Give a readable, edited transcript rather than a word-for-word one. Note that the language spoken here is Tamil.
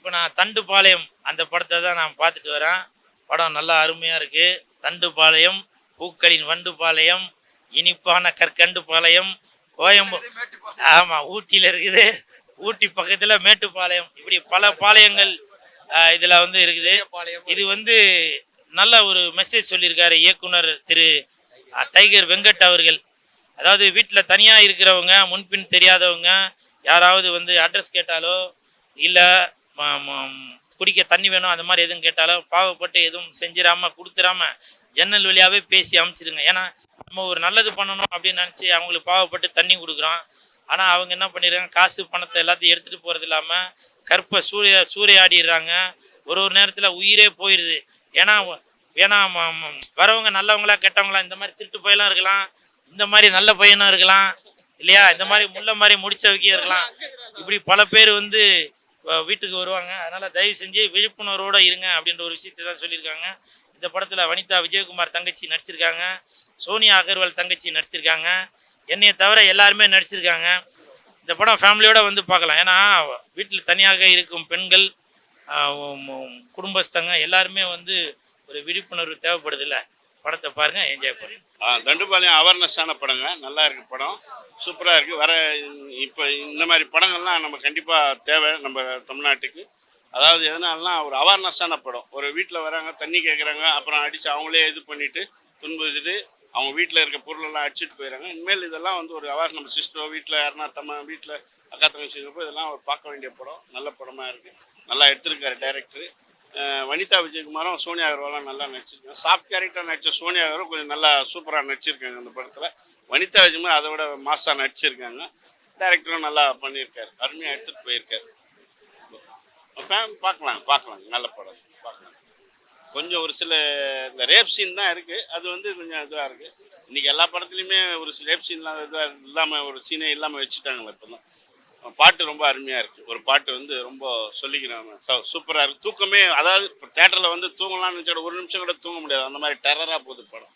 இப்போ நான் தண்டுபாளையம் அந்த படத்தை தான் நான் பார்த்துட்டு வரேன். படம் நல்லா அருமையாக இருக்குது. தண்டுபாளையம், பூக்களின் வண்டுபாளையம், இனிப்பான கற்கண்டு பாளையம், கோயம்புத்தூர். ஆமாம், ஊட்டியில் இருக்குது. ஊட்டி பக்கத்தில் மேட்டுப்பாளையம், இப்படி பல பாளையங்கள் இதில் வந்து இருக்குது. இது வந்து நல்ல ஒரு மெசேஜ் சொல்லியிருக்காரு இயக்குனர் திரு டைகர் வெங்கட் அவர்கள். அதாவது வீட்டில் தனியாக இருக்கிறவங்க, முன்பின் தெரியாதவங்க யாராவது வந்து அட்ரஸ் கேட்டாலோ இல்லை குடிக்க தண்ணி வேணும் அந்த மாதிரி எதுவும் கேட்டாலோ பாவப்பட்டு எதுவும் செஞ்சிடாம கொடுத்துடாம ஜன்னல் வழியாகவே பேசி அமுச்சிடுங்க. ஏன்னா நம்ம ஒரு நல்லது பண்ணணும் அப்படின்னு நினச்சி அவங்களுக்கு பாவப்பட்டு தண்ணி கொடுக்குறோம். ஆனால் அவங்க என்ன பண்ணிடுறாங்க, காசு பணத்தை எல்லாத்தையும் எடுத்துகிட்டு போகிறது இல்லாமல் கற்பை சூறையாடிடுறாங்க. ஒரு நேரத்தில் உயிரே போயிடுது. ஏன்னா ஏன்னா வரவங்க நல்லவங்களா கெட்டவங்களா, இந்த மாதிரி திருட்டு பையெல்லாம் இருக்கலாம், இந்த மாதிரி நல்ல பையனும் இருக்கலாம் இல்லையா, இந்த மாதிரி முள்ள மாதிரி முடிச்ச வைக்க இருக்கலாம். இப்படி பல பேர் வந்து வீட்டுக்கு வருவாங்க. அதனால் தயவு செஞ்சு விழிப்புணர்வோடு இருங்க அப்படின்ற ஒரு விஷயத்தை தான் சொல்லியிருக்காங்க. இந்த படத்தில் வனிதா விஜயகுமார் தங்கச்சி நடிச்சிருக்காங்க, சோனியா அகர்வால் தங்கச்சி நடிச்சிருக்காங்க, என்னையை தவிர எல்லாருமே நடிச்சிருக்காங்க. இந்த படம் ஃபேமிலியோடு வந்து பார்க்கலாம். ஏன்னா வீட்டில் தனியாக இருக்கும் பெண்கள், குடும்பஸ்தங்க எல்லாருமே வந்து ஒரு விழிப்புணர்வு தேவைப்படுது. இல்லை, படத்தை பாருங்கள், என்ஜாய் பண்ணுங்க. தண்டுபாளையம் அவேர்னஸான படங்க, நல்லா இருக்குது படம், சூப்பராக இருக்குது. வர இப்போ இந்த மாதிரி படங்கள்லாம் நம்ம கண்டிப்பாக தேவை நம்ம தமிழ்நாட்டுக்கு. அதாவது எதனாலனா ஒரு அவேர்னஸான படம். ஒரு வீட்டில் வராங்க, தண்ணி கேட்குறாங்க, அப்புறம் அடித்து அவங்களே இது பண்ணிவிட்டு துன்புறுத்திட்டு அவங்க வீட்டில் இருக்க பொருளெல்லாம் அடிச்சுட்டு போயிடறாங்க. இனிமேல் இதெல்லாம் வந்து ஒரு அவேர், நம்ம சிஸ்டரோ வீட்டில் யாருன்னா வீட்டில் அக்கா தங்கச்சி இருக்கப்போ இதெல்லாம் ஒரு பார்க்க வேண்டிய படம். நல்ல படமாக இருக்குது, நல்லா எடுத்திருக்காரு டைரக்டரு. வனிதா விஜயகுமாரும் சோனியா அகர்வாலும் நல்லா நடிச்சிருக்காங்க. சாஃப்ட் கேரக்டராக நடித்த சோனியா அகர்வால் கொஞ்சம் நல்லா சூப்பராக நடிச்சிருக்காங்க அந்த படத்தில். வனிதா விஜயகுமார் அதை விட மாசாக நடிச்சிருக்காங்க. டைரக்டரும் நல்லா பண்ணியிருக்காரு, அருமையாக எடுத்துகிட்டு போயிருக்காரு. பார்க்கலாம், நல்ல படம் பார்க்கலாம். கொஞ்சம் ஒரு சில இந்த ரேப் சீன் தான் இருக்குது, அது வந்து கொஞ்சம் இதுவாக இருக்குது. இன்றைக்கி எல்லா படத்துலையுமே ஒரு ரேப் சீன்லாம் இதுவாக இல்லாமல், ஒரு சீனே இல்லாமல் வச்சுட்டாங்களே. இப்போ தான் பாட்டு ரொம்ப அருமையாக இருக்குது. ஒரு பாட்டு வந்து ரொம்ப சொல்லிக்கிறேன், சூப்பராக இருக்குது. தூக்கமே, அதாவது இப்போ தேட்டரில் வந்து தூங்கலாம்னு நினச்சா ஒரு நிமிஷம் கூட தூங்க முடியாது, அந்த மாதிரி டெரராக போகுது படம்.